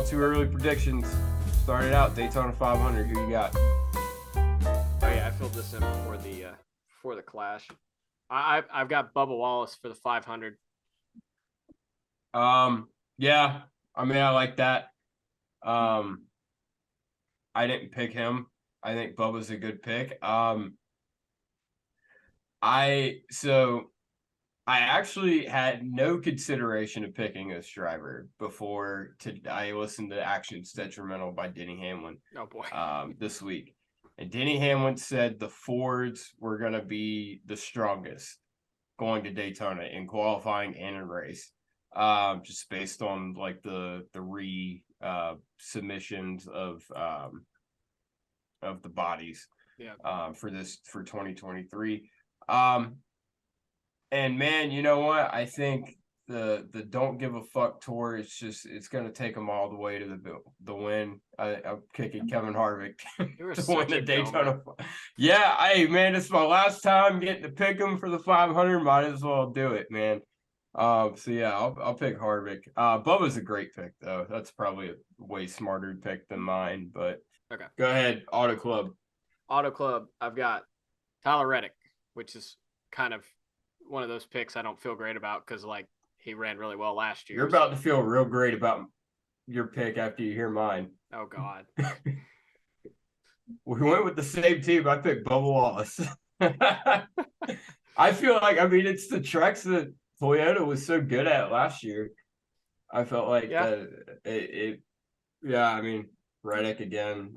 two early predictions. Started out Daytona 500. Who you got? Oh yeah, I filled this in before the clash. I've got Bubba Wallace for the 500. Yeah. I mean, I like that. Um, I didn't pick him. I think Bubba's a good pick. I actually had no consideration of picking this driver before I listened to Actions Detrimental by Denny Hamlin Oh boy. this week. And Denny Hamlin said the Fords were going to be the strongest going to Daytona in qualifying and in race. Just based on like the submissions of the bodies for 2023. And man, you know what? I think the don't give a fuck tour is it's going to take them all the way to the win. I'm kicking Kevin Harvick to win the Daytona. Yeah, hey man, it's my last time getting to pick him for the 500. Might as well do it, man. So yeah, I'll pick Harvick. Bubba's a great pick though. That's probably a way smarter pick than mine. But okay, go ahead, Auto Club. Auto Club. I've got Tyler Reddick, which is kind of one of those picks I don't feel great about because like he ran really well last year. You're about to feel real great about your pick after you hear mine. Oh God. We went with the same team. I picked Bubba Wallace. I feel like it's the tracks that Toyota was so good at last year. I felt like Reddick again.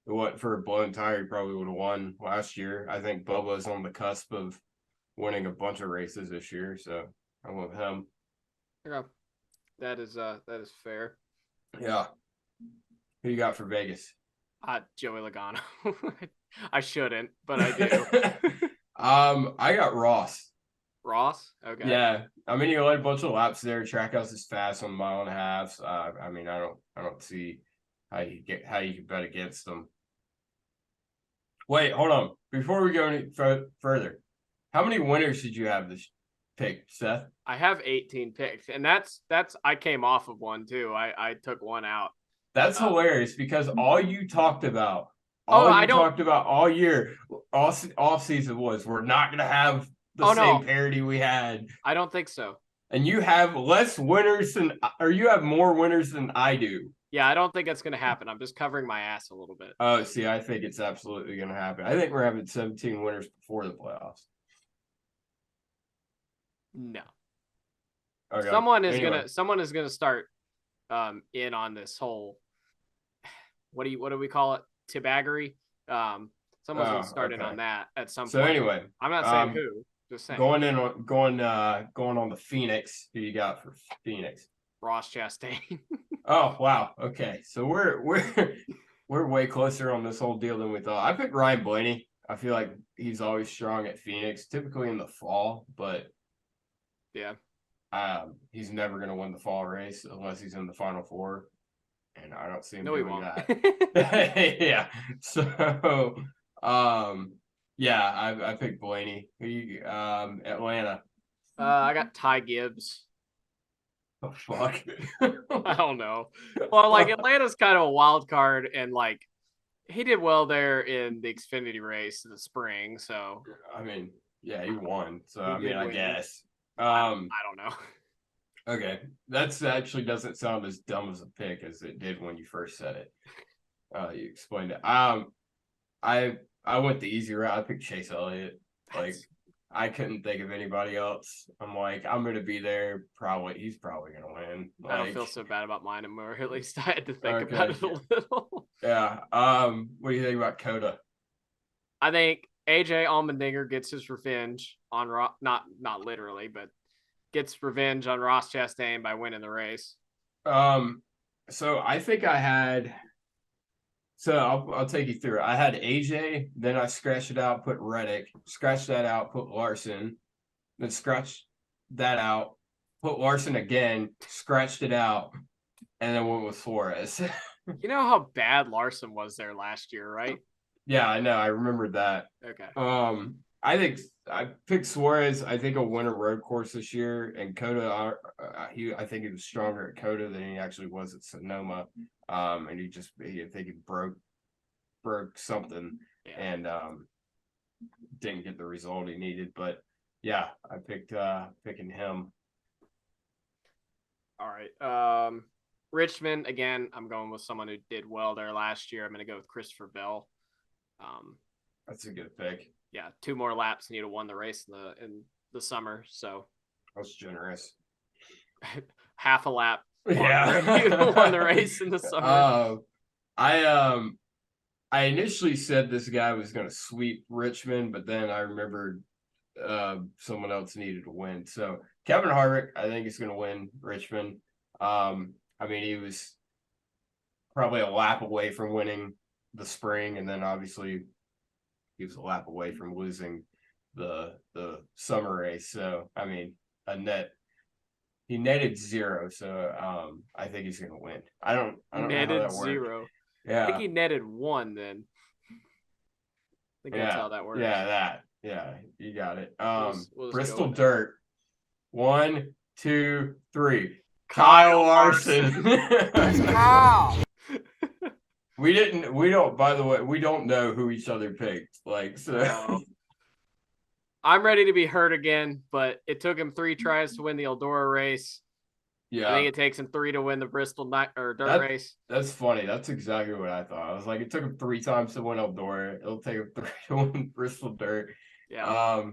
What for a blown tire, he probably would have won last year. I think Bubba's on the cusp of winning a bunch of races this year, so I went with him. Yeah, that is fair. Yeah. Who you got for Vegas? Joey Logano. I shouldn't, but I do. I got Ross. Ross? Okay. Yeah. He led a bunch of laps there. Trackhouse is fast on 1.5 miles. I don't see how you can bet against them. Wait, hold on. Before we go any further, how many winners did you have this pick, Seth? I have 18 picks, and that's I came off of one too. I took one out. That's hilarious because all you talked about all year, off season was we're not gonna have the same parity we had. I don't think so. And you have less winners you have more winners than I do. Yeah, I don't think that's gonna happen. I'm just covering my ass a little bit. Oh, see, I think it's absolutely gonna happen. I think we're having 17 winners before the playoffs. No. Okay. Someone is gonna start in on this whole what do we call it? Tibaggery. Someone's gonna start in on that at some point. So anyway, I'm not saying who, just saying. Going on the Phoenix. Who you got for Phoenix? Ross Chastain. Oh wow. Okay. So we're way closer on this whole deal than we thought. I picked Ryan Blaney. I feel like he's always strong at Phoenix, typically in the fall, but yeah. He's never gonna win the fall race unless he's in the Final Four. And I don't see him doing that. Yeah. So I picked Blaney. Atlanta. I got Ty Gibbs. Oh fuck. I don't know. Well, like Atlanta's kind of a wild card, and like he did well there in the Xfinity race in the spring. So he won. So I guess. I don't know. Okay, that's actually doesn't sound as dumb as a pick as it did when you first said it. You explained it. I went the easy route. I picked Chase Elliott. I couldn't think of anybody else. I'm like, I'm gonna be there. He's probably gonna win. I don't feel so bad about mine anymore. At least I had to think about it a little. Yeah. What do you think about Coda? I think AJ Allmendinger gets his revenge on not literally, but gets revenge on Ross Chastain by winning the race. So I think I had. So I'll take you through it. I had AJ, then I scratched it out, put Reddick, scratched that out, put Larson, then scratched that out, put Larson again, scratched it out, and then went with Flores. You know how bad Larson was there last year, right? Yeah, I know. I remembered that. Okay. I picked Suarez. I think he'll win a road course this year. And Coda, I think he was stronger at Coda than he actually was at Sonoma. And I think he broke something and didn't get the result he needed. But yeah, I picked picking him. All right. Richmond again. I'm going with someone who did well there last year. I'm going to go with Christopher Bell. That's a good pick. Yeah, 2 more laps and he'd have won the race in the summer. So that's generous. Half a lap. Yeah, he'd have won the race in the summer. I initially said this guy was going to sweep Richmond, but then I remembered someone else needed to win. So Kevin Harvick, I think, is going to win Richmond. I mean, he was probably a lap away from winning the spring, and then obviously he was a lap away from losing the summer race. So I mean, he netted 0. So I think he's going to win. I don't netted know how that 0. Works. Yeah, I think he netted 1 then. I think that's how that works. Yeah, you got it. We'll Bristol Dirt. 1, 2, 3. Kyle Larson. Wow. We don't, by the way, we don't know who each other picked. Like, so. No. I'm ready to be hurt again, but it took him 3 tries to win the Eldora race. Yeah. I think it takes him 3 to win the Bristol dirt race. That's funny. That's exactly what I thought. I was like, it took him 3 times to win Eldora. It'll take him 3 to win Bristol Dirt. Yeah.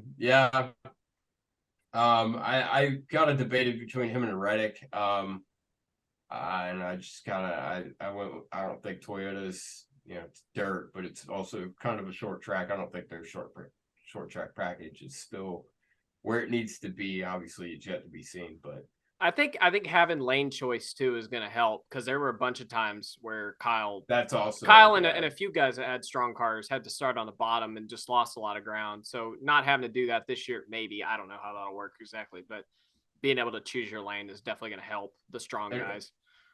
I got a debated between him and Reddick. And I just kind of I went. I don't think Toyota's it's dirt, but it's also kind of a short track. I don't think their short track package is still where it needs to be. Obviously, it's yet to be seen, but I think having lane choice too is going to help because there were a bunch of times where Kyle and a few guys that had strong cars had to start on the bottom and just lost a lot of ground. So not having to do that this year, maybe, I don't know how that'll work exactly, but being able to choose your lane is definitely going to help the strong guys.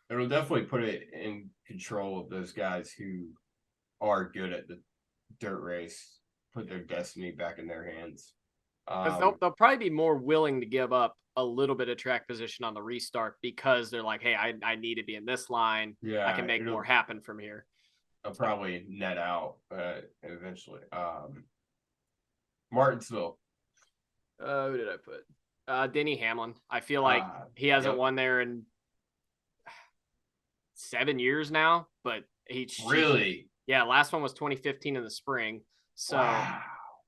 It'll definitely put it in control of those guys who are good at the dirt race, put their destiny back in their hands. They'll probably be more willing to give up a little bit of track position on the restart because they're like, hey, I need to be in this line. Yeah, I can make more happen from here. I'll probably net out eventually. Martinsville. Who did I put? Denny Hamlin. I feel like he hasn't won there in 7 years now, but last one was 2015 in the spring. So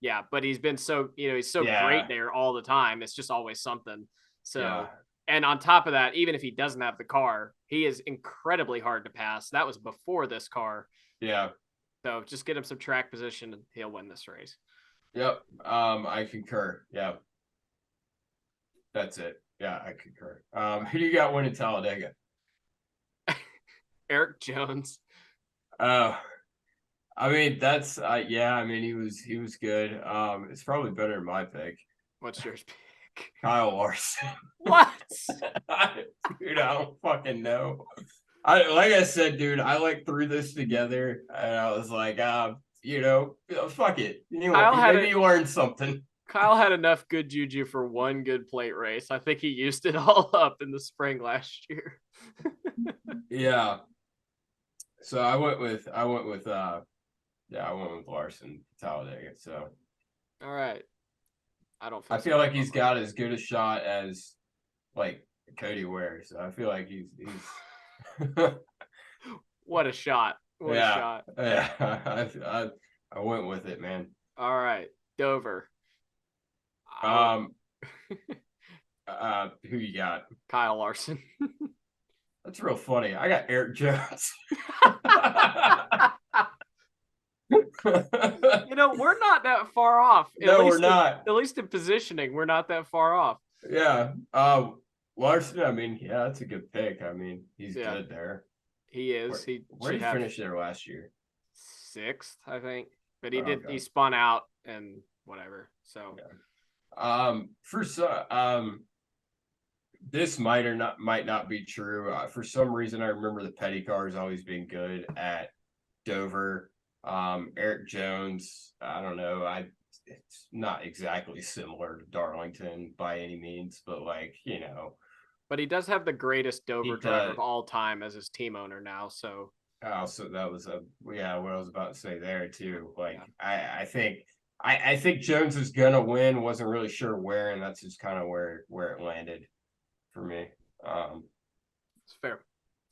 yeah, but he's been so great there all the time. It's just always something. So and on top of that, even if he doesn't have the car, he is incredibly hard to pass. That was before this car. Yeah. So just get him some track position and he'll win this race. Yep. I concur. Yeah. That's it. Yeah, I concur. Who do you got winning Talladega? Eric Jones. I mean, that's I mean, he was good. It's probably better than my pick. What's yours pick? Kyle Larson. What? Dude, I don't fucking know. Like I said, dude, I threw this together and I was like, fuck it. Maybe you learned something. Kyle had enough good juju for one good plate race. I think he used it all up in the spring last year. Yeah. So I went with Larson Talladega. So all right. I feel like he's got as good a shot as like Cody Ware. So I feel like he's what a shot. What a shot. Yeah. I went with it, man. All right. Dover. Who you got? Kyle Larson. That's real funny. I got Eric Jones. We're not that far off. We're not. At least in positioning, we're not that far off. Yeah. Larson, I mean, yeah, that's a good pick. I mean, he's good there. He is. Where did he finish there last year? 6th, I think. But he spun out and whatever. So this might not be true. For some reason, I remember the petty cars always being good at Dover. Eric Jones, I don't know. It's not exactly similar to Darlington by any means, but like, But he does have the greatest Dover driver of all time as his team owner now. So so that was what I was about to say there too. Like I think Jones is gonna win. Wasn't really sure where, and that's just kind of where it landed for me. It's fair.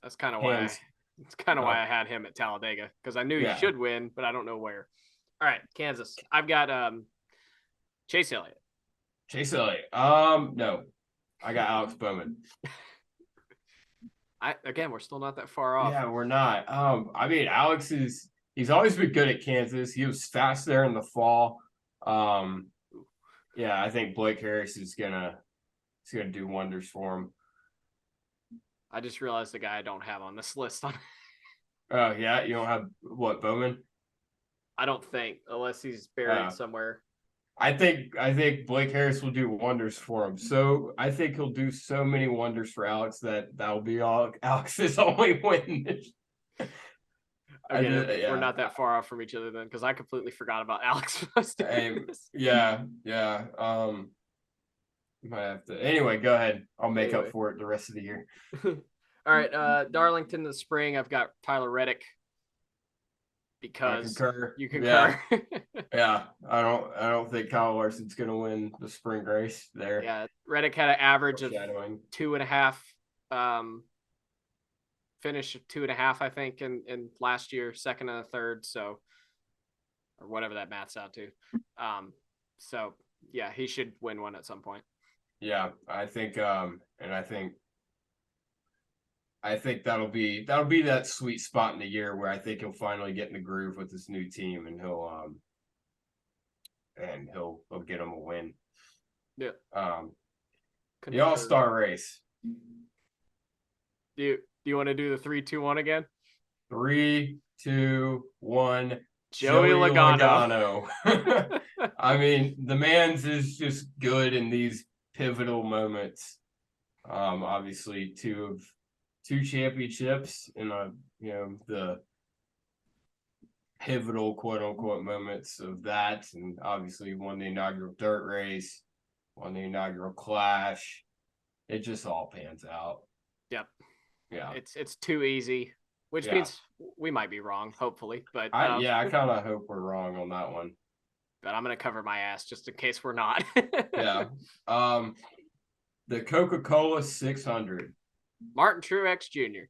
That's kind of why I had him at Talladega, because I knew he should win, but I don't know where. All right, Kansas. I've got Chase Elliott. Chase Elliott. No, I got Alex Bowman. We're still not that far off. Yeah, we're not. I mean, he's always been good at Kansas. He was fast there in the fall. Yeah, I think Blake Harris is gonna do wonders for him. I just realized the guy I don't have on this list. Oh yeah, you don't have what, Bowman? I don't think, unless he's buried somewhere. I think Blake Harris will do wonders for him. So I think he'll do so many wonders for Alex that'll be all Alex's only win. We're not that far off from each other then, because I completely forgot about Alex. Yeah. Might have to. Anyway, go ahead. I'll make up for it the rest of the year. All right, Darlington in the spring. I've got Tyler Reddick. Because you concur. Yeah. I don't think Kyle Larson's gonna win the spring race there. Yeah, Reddick had an average of 2.5. Finish of 2.5, I think, in last year, second and a third, so, or whatever that maths out to. So yeah, he should win one at some point. Yeah, I think I think that'll be that sweet spot in the year where I think he'll finally get in the groove with this new team, and he'll get him a win. Yeah. The All-Star race. Do you want to do the 3, 2, 1 again? 3, 2, 1. Joey Logano. I mean, the man's is just good in these pivotal moments. Obviously two championships in the pivotal quote unquote moments of that, and obviously won the inaugural dirt race, won the inaugural Clash. It just all pans out. Yep. Yeah. It's too easy, which means we might be wrong, hopefully. But I kind of hope we're wrong on that one. But I'm gonna cover my ass just in case we're not. Yeah. The Coca-Cola 600. Martin Truex Jr.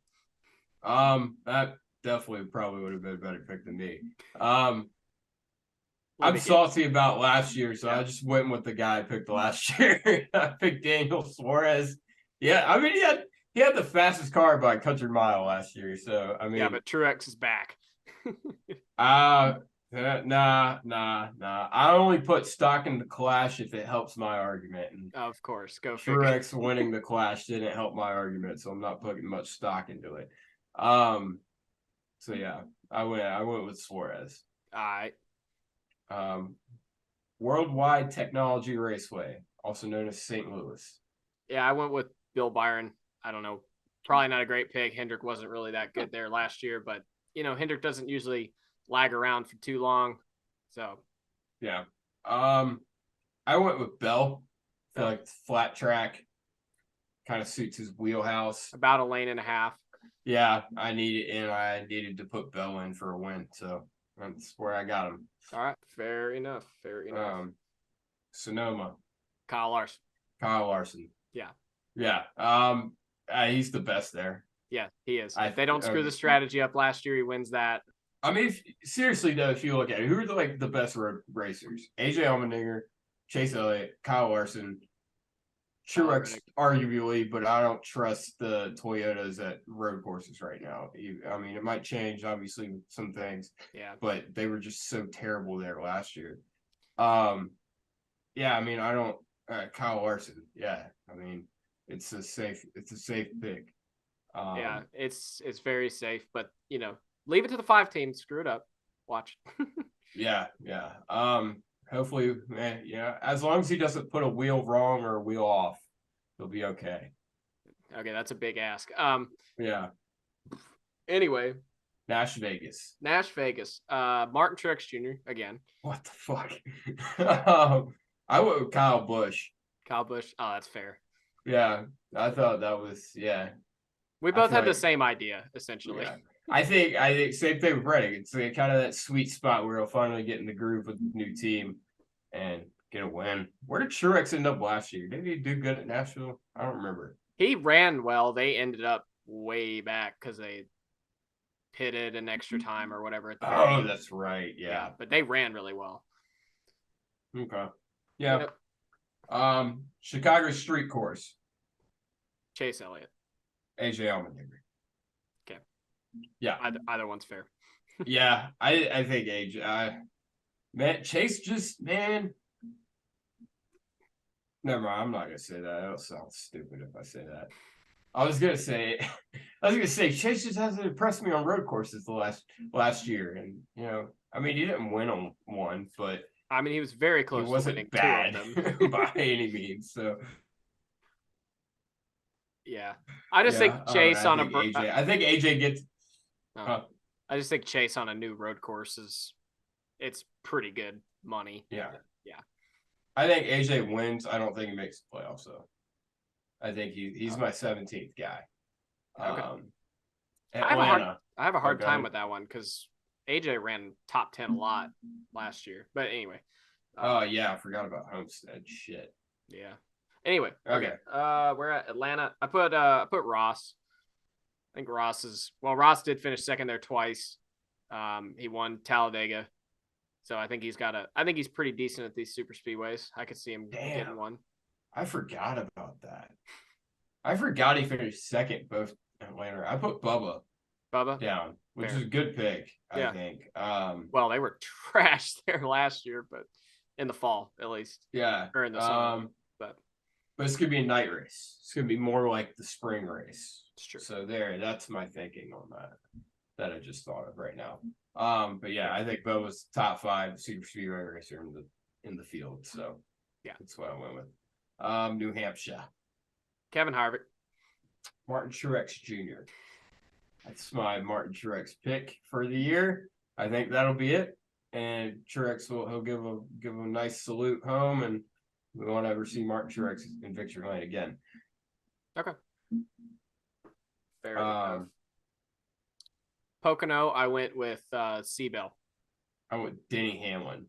That definitely probably would have been a better pick than me. I'm salty about last year, so I just went with the guy I picked last year. I picked Daniel Suarez. Yeah, I mean he had the fastest car by a country mile last year. So I mean, yeah, but Truex is back. Nah. I only put stock in the Clash if it helps my argument. And of course, go Truex winning the Clash didn't help my argument, so I'm not putting much stock into it. So yeah, I went with Suarez. All right. Worldwide Technology Raceway, also known as St. Louis. Yeah, I went with Bill Byron. I don't know, probably not a great pick. Hendrick wasn't really that good there last year, but Hendrick doesn't usually lag around for too long. So yeah. I went with Bell. I feel like flat track kind of suits his wheelhouse. About a lane and a half. Yeah, I needed to put Bell in for a win, so that's where I got him. All right, fair enough. Sonoma. Kyle Larson. Yeah. He's the best there. Yeah, he is. If they don't screw the strategy up last year, he wins that. I mean, seriously though, if you look at it, who are the best road racers? AJ Allmendinger, Chase Elliott, Kyle Larson, Truex, arguably, but I don't trust the Toyotas at road courses right now. I mean, it might change, obviously, with some things. Yeah. But they were just so terrible there last year. Yeah, I mean, I don't. Kyle Larson. Yeah, I mean, it's a safe pick. Yeah, it's very safe, but leave it to the 5 team. Screw it up. Watch. Yeah. Hopefully, as long as he doesn't put a wheel wrong or a wheel off, he'll be okay. Okay, that's a big ask. Yeah. Anyway, Nash Vegas. Martin Truex Jr. again. What the fuck? I went with Kyle Busch. Kyle Busch. Oh, that's fair. Yeah, I thought that was We both had the same idea, essentially. Yeah. I think same thing with Reddick. It's like kind of that sweet spot where he'll finally get in the groove with the new team and get a win. Where did Truex end up last year? Did he do good at Nashville? I don't remember. He ran well. They ended up way back because they pitted an extra time or whatever. Oh, that's right. Yeah, but they ran really well. Okay. Yeah. Chicago Street Course. Chase Elliott. AJ Allmendinger. Okay. Yeah. Either one's fair. Yeah, I think AJ. Man, Chase just Never mind. I'm not gonna say that. That'll sound stupid if I say that. I was gonna say Chase just hasn't impressed me on road courses the last year, and I mean, he didn't win on one, but I mean, he was very close. He wasn't bad by any means. So yeah, I just think Chase on AJ. I think AJ gets. I just think Chase on a new road course it's pretty good money. Yeah. Yeah. I think AJ wins. I don't think he makes the playoffs though. I think he's my 17th guy. Okay. Atlanta. I have a hard time with that one because AJ ran top 10 a lot last year. But anyway. Oh yeah, I forgot about Homestead. Shit. Yeah. Anyway. Okay. We're at Atlanta. I put Ross. I think Ross did finish second there twice. He won Talladega. So I think he's pretty decent at these super speedways. I could see him getting one. I forgot about that. I forgot he finished second both Atlanta. I put Bubba down, which is a good pick, I think. Well, they were trash there last year, but in the fall at least. Yeah. Or in the summer. But it's gonna be a night race. It's gonna be more like the spring race. It's true. So that's my thinking on that I just thought of right now. But yeah, I think Bubba's top 5 super speedway racer in the field. So yeah, that's what I went with. New Hampshire. Kevin Harvick. Martin Truex Jr. That's my Martin Truex pick for the year. I think that'll be it. And Truex he'll give a nice salute home, and we won't ever see Martin Truex in victory lane again. Okay. Fair enough. Pocono, I went with Seabell. I went with Denny Hamlin.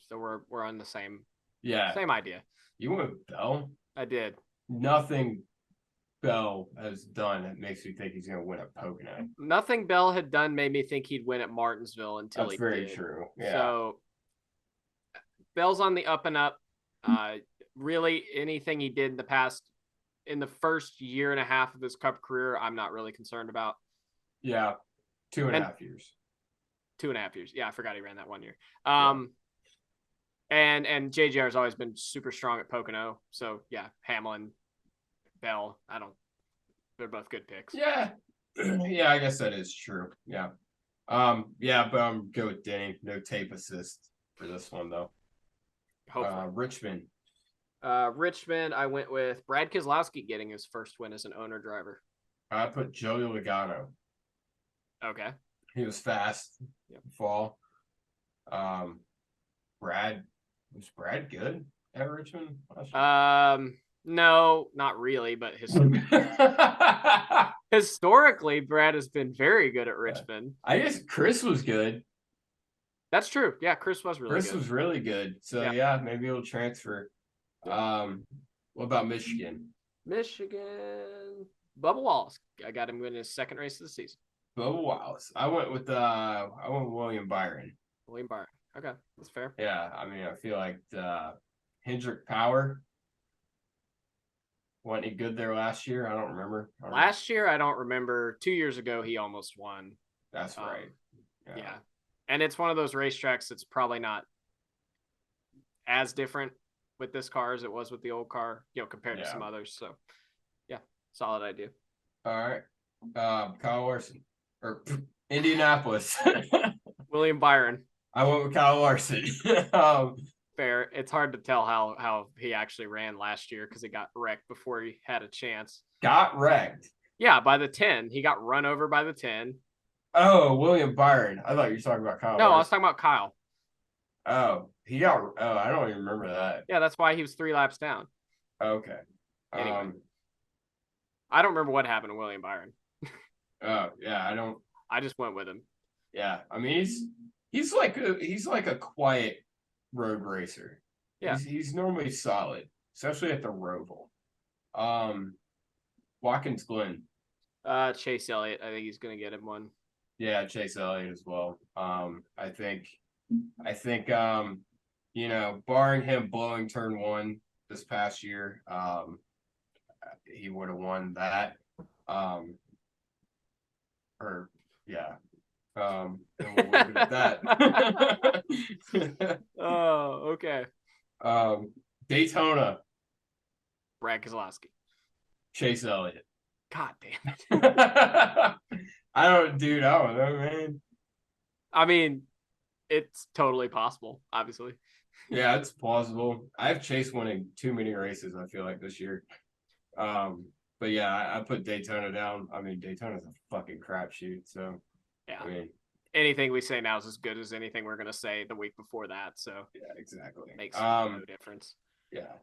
So we're on the same idea. You went with Bell? I did. Nothing Bell has done that makes me think he's going to win at Pocono. Nothing Bell had done made me think he'd win at Martinsville until he did. That's very true. Yeah. So Bell's on the up and up. Really, anything he did in the first year and a half of his Cup career, I'm not really concerned about. Yeah, 2.5 years. 2.5 years. Yeah, I forgot he ran that 1 year. And JGR has always been super strong at Pocono. So yeah, Hamlin, Bell. They're both good picks. Yeah, yeah, I guess that is true. Yeah, but I'm good with Denny. No tape assist for this one though. Hopefully. Richmond, I went with Brad Keselowski getting his first win as an owner driver. I put Joey Logano. Okay. He was fast. Fall. Was Brad good at Richmond last year? No, not really, but historically, Brad has been very good at Richmond. I guess Chris was good. That's true. Yeah, Chris was really good. Chris was really good. So yeah, maybe he'll transfer. What about Michigan? Bubba Wallace. I got him winning his second race of the season. Bubba Wallace. I went with William Byron. William Byron. Okay, that's fair. Yeah, I mean, I feel like Hendrick Power wasn't he good there last year? I don't remember. Last year, I don't remember. 2 years ago, he almost won. That's right. Yeah, and it's one of those racetracks that's probably not as different with this car as it was with the old car, compared to some others. So, yeah, solid idea. All right, Kyle Larson or Indianapolis. William Byron. I went with Kyle Larson. Fair. It's hard to tell how he actually ran last year because he got wrecked before he had a chance. Got wrecked? Yeah, by the 10. He got run over by the 10. Oh, William Byron. I thought you were talking about Kyle. No, I was Larson. talking about Kyle. Oh, he got. Oh, I don't even remember that. Yeah, that's why he was 3 laps down. Okay. Anyway, I don't remember what happened to William Byron. Oh yeah, I don't. I just went with him. Yeah, I mean he's like a quiet road racer. Yeah, he's normally solid, especially at the Roval. Watkins Glen. Chase Elliott. I think he's gonna get him one. Yeah, Chase Elliott as well. I think you know, barring him blowing turn 1 this past year, he would have won that. Or yeah. And we'll leave it at that. Oh, okay. Daytona. Brad Keselowski. Chase Elliott. God damn it. I don't know, man. I mean, it's totally possible, obviously. Yeah, it's plausible. I have Chase winning too many races, I feel like, this year. But yeah, I put Daytona down. I mean, Daytona's a fucking crapshoot, so yeah. I mean, anything we say now is as good as anything we're gonna say the week before that. So yeah, exactly. Makes no difference. Yeah.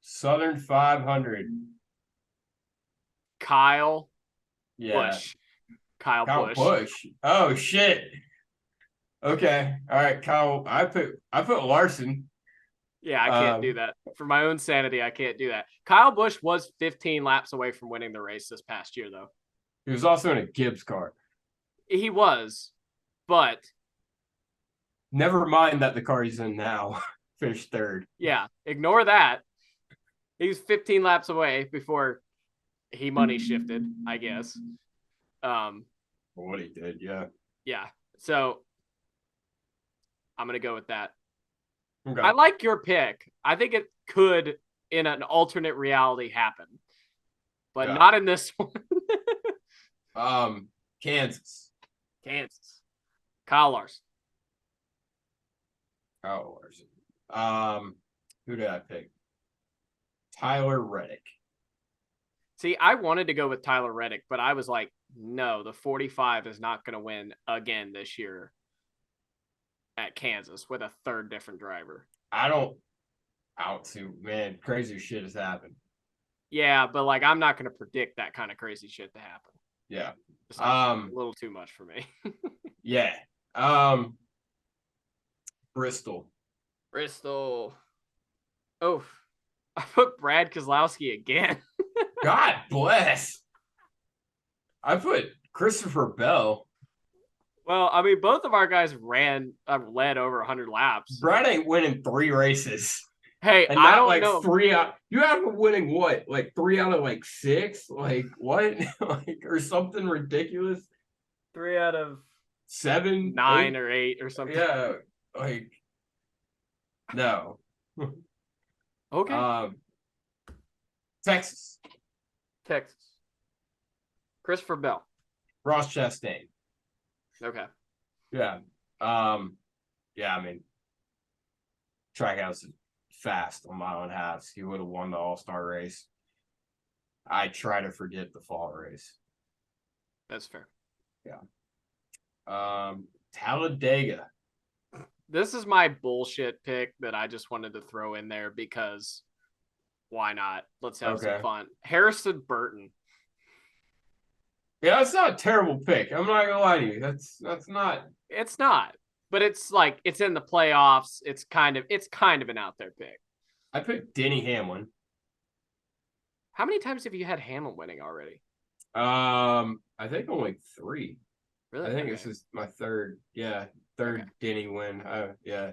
Southern 500. Kyle Yeah. Busch. Kyle Busch. Oh shit. Okay. All right, Kyle. I put Larson. Yeah, I can't do that. For my own sanity, I can't do that. Kyle Busch was 15 laps away from winning the race this past year, though. He was also in a Gibbs car. He was, but never mind that the car he's in now finished third. Yeah, ignore that. He was 15 laps away before he money shifted, I guess. What he did, yeah. Yeah. So I'm gonna go with that. Okay. I like your pick. I think it could, in an alternate reality, happen, but not in this one. Kansas. Kyle Larson. Who did I pick? Tyler Reddick. See, I wanted to go with Tyler Reddick, but I was like, no, the 45 is not going to win again this year at Kansas with a third different driver. I don't see, man, crazy shit has happened. Yeah, but like, I'm not going to predict that kind of crazy shit to happen. Yeah. It's a little too much for me. Yeah. Bristol. Oh, I put Brad Keselowski again. God bless. I put Christopher Bell. Well, I mean, both of our guys led over 100 laps. Brad ain't winning 3 races. Hey, and I don't like know. 3 out. You have him winning what? Like 3 out of like 6? Like what? Like or something ridiculous. 3 out of 7, 9 or 8 or something. Yeah, like no. Okay. Texas. Christopher Bell. Ross Chastain. Okay. Yeah. Yeah, I mean, Trackhouse is fast on mile and a half. He would have won the All-Star race. I try to forget the fall race. That's fair. Yeah. Talladega. This is my bullshit pick that I just wanted to throw in there because why not? Let's have some fun. Harrison Burton. Yeah, that's not a terrible pick. I'm not gonna lie to you. That's not. It's not, but it's like it's in the playoffs. It's kind of an out there pick. I picked Denny Hamlin. How many times have you had Hamlin winning already? I think only 3. Really? I think this is my third. Yeah, third Denny win. Yeah.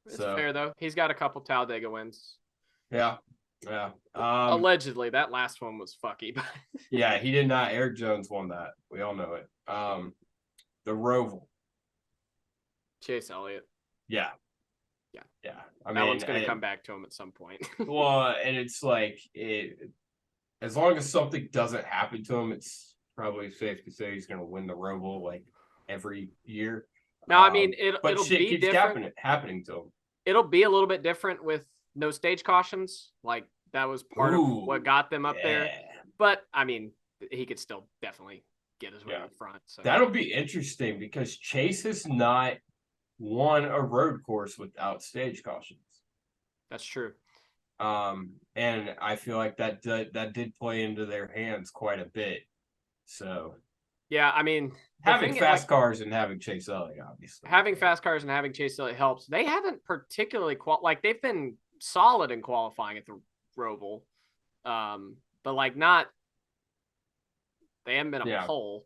It's fair though. He's got a couple Talladega wins. Yeah. Allegedly, that last one was fucky. But yeah, he did not. Eric Jones won that. We all know it. The Roval. Chase Elliott. Yeah. I mean, that one's going to come back to him at some point. Well, and it's like as long as something doesn't happen to him, it's probably safe to say he's going to win the Roval like every year. No, I mean it'll shit be keeps different. happening to him. It'll be a little bit different with no stage cautions. Like that was part of what got them up there. But I mean, he could still definitely get his way in the front. So that'll be interesting because Chase has not won a road course without stage cautions. That's true. And I feel like that did play into their hands quite a bit. So yeah, I mean, having fast cars and having Chase Elliott, obviously. Having fast cars and having Chase Elliott helps. They haven't particularly they've been solid in qualifying at the Roval, but like not. They haven't been a pole,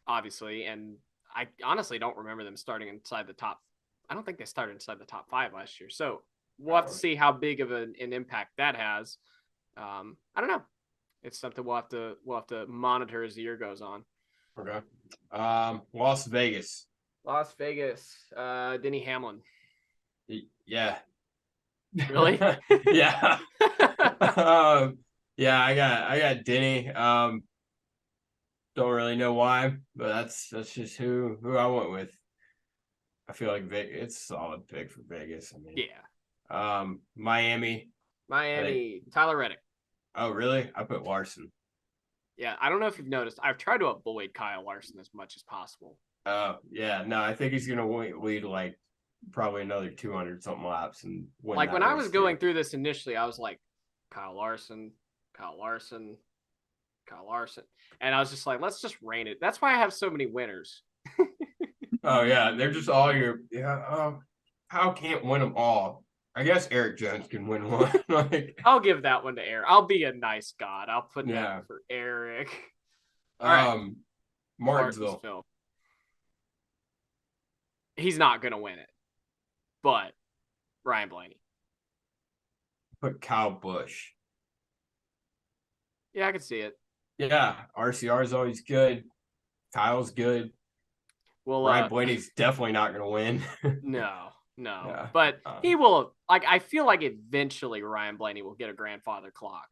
obviously, and I honestly don't remember them starting inside the top. I don't think they started inside the top 5 last year. So we'll have to see how big of an impact that has. I don't know. It's something we'll have to monitor as the year goes on. Okay. Las Vegas. Denny Hamlin. Yeah. Really? Yeah. Yeah, I got Denny. Don't really know why, but that's just who I went with. I feel like it's a solid pick for Vegas. I mean, yeah. Miami, Tyler Reddick. Oh, really? I put Larson. Yeah, I don't know if you've noticed. I've tried to avoid Kyle Larson as much as possible. Oh, yeah. No, I think he's gonna lead like probably another 200 something laps and win. Like when I was going through this initially, I was like, Kyle Larson, and I was just like, let's just rein it. That's why I have so many winners. Oh yeah, they're just all your how can't win them all? I guess Eric Jones can win one. Like I'll give that one to Eric. I'll be a nice god. I'll put that for Eric. All right. Martinsville. He's not gonna win it, but Ryan Blaney. Put Kyle Busch. Yeah, I can see it. Yeah, RCR is always good. Kyle's good. Well, Ryan Blaney's definitely not going to win. No. Yeah. But he will. Like, I feel like eventually Ryan Blaney will get a grandfather clock.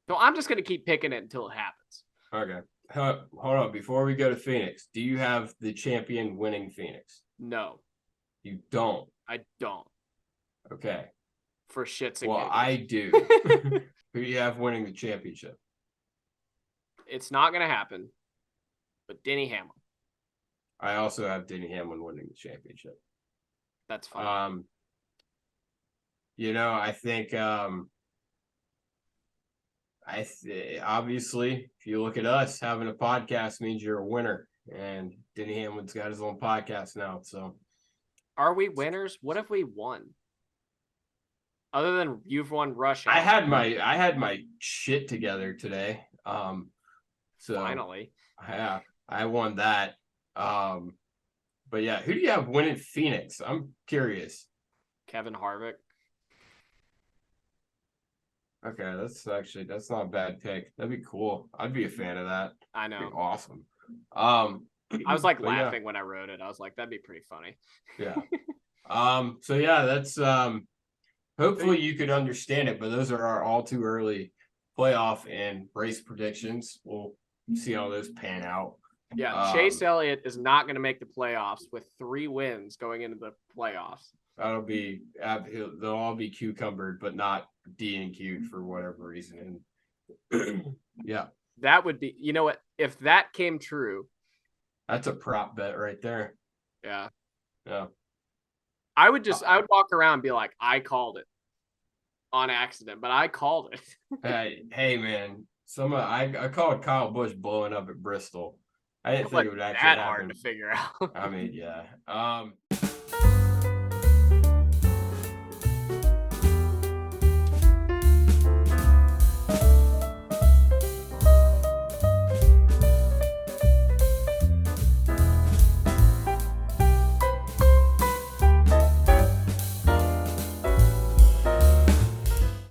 So I'm just going to keep picking it until it happens. Okay. Hold on. Before we go to Phoenix, do you have the champion winning Phoenix? No. You don't? I don't. Okay. For shits and giggles. I do. Who do you have winning the championship? It's not going to happen, but Denny Hamlin. I also have Denny Hamlin winning the championship. That's fine. I think obviously if you look at us, having a podcast means you're a winner, and Denny Hamlin's got his own podcast now. So are we winners? What have we won? Other than you've won Russia. I had my shit together today. So finally. I won that. But yeah, who do you have winning Phoenix? I'm curious. Kevin Harvick. Okay, that's not a bad pick. That'd be cool. I'd be a fan of that. I know. That'd be awesome. I was like laughing when I wrote it. I was like, that'd be pretty funny. Yeah. So yeah, that's hopefully you could understand it, but those are our all too early playoff and race predictions. We'll see how those pan out. Yeah, Chase Elliott is not going to make the playoffs with 3 wins going into the playoffs. They'll all be cucumbered, but not DNQ'd for whatever reason. And yeah, that would be. You know what? If that came true, that's a prop bet right there. Yeah. Yeah. I would walk around and be like, I called it on accident, but I called it. Hey man, I called Kyle Busch blowing up at Bristol. I didn't think it would actually happen. Hard to figure out. I mean, yeah.